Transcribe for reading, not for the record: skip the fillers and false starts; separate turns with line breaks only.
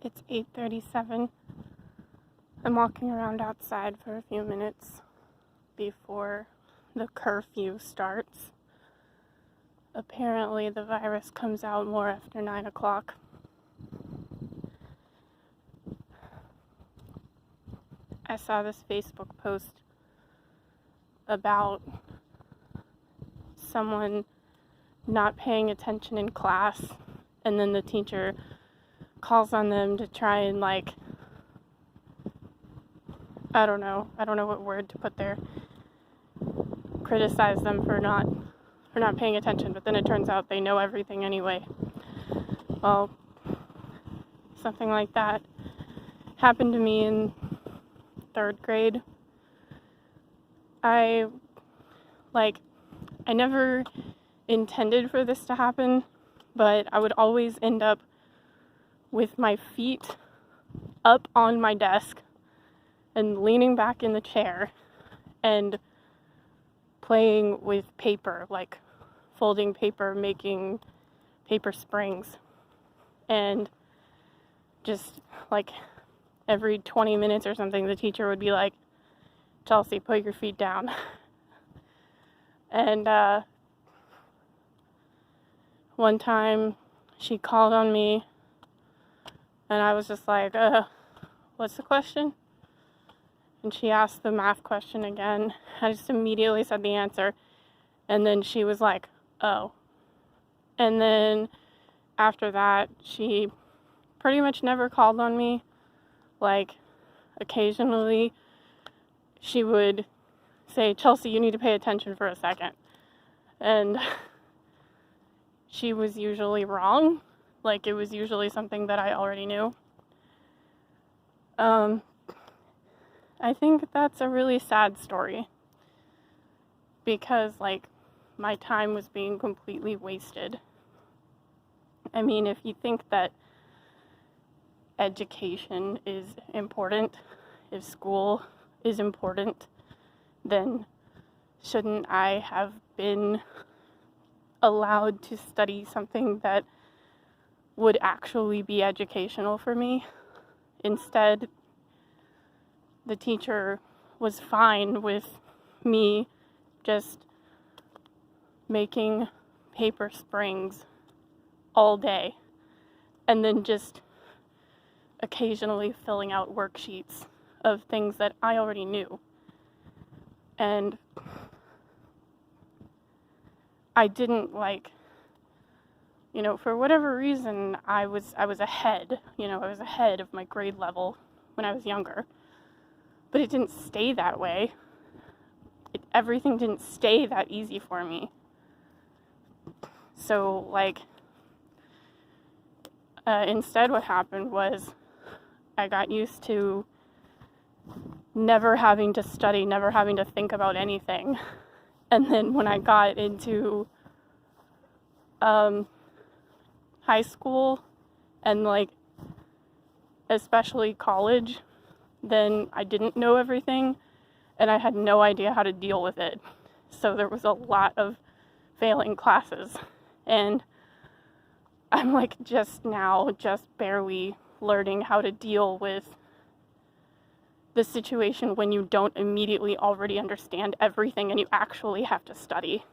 It's 8:37. I'm walking around outside for a few minutes before the curfew starts. Apparently the virus comes out more after 9 o'clock. I saw this Facebook post about someone not paying attention in class, and then the teacher calls on them to try and I don't know what word to put there, criticize them for not paying attention, but then it turns out they know everything anyway. Well, something like that happened to me in 3rd grade. I never intended for this to happen, but I would always end up with my feet up on my desk and leaning back in the chair and playing with paper, like folding paper, making paper springs. And just every 20 minutes or something, the teacher would be like, "Chelsea, put your feet down." And one time she called on me and I was just like, what's the question? And she asked the math question again. I just immediately said the answer. And then she was like, "Oh." And then after that, she pretty much never called on me. Occasionally, she would say, "Chelsea, you need to pay attention for a second." And she was usually wrong. It was usually something that I already knew. I think that's a really sad story because, my time was being completely wasted. I mean, if you think that education is important, if school is important, then shouldn't I have been allowed to study something that would actually be educational for me? Instead, the teacher was fine with me just making paper springs all day and then just occasionally filling out worksheets of things that I already knew. And I didn't for whatever reason, I was ahead. I was ahead of my grade level when I was younger. But it didn't stay that way. Everything didn't stay that easy for me. So, instead what happened was I got used to never having to study, never having to think about anything. And then when I got into high school and especially college, then I didn't know everything and I had no idea how to deal with it. So there was a lot of failing classes, and I'm just barely learning how to deal with the situation when you don't immediately already understand everything and you actually have to study.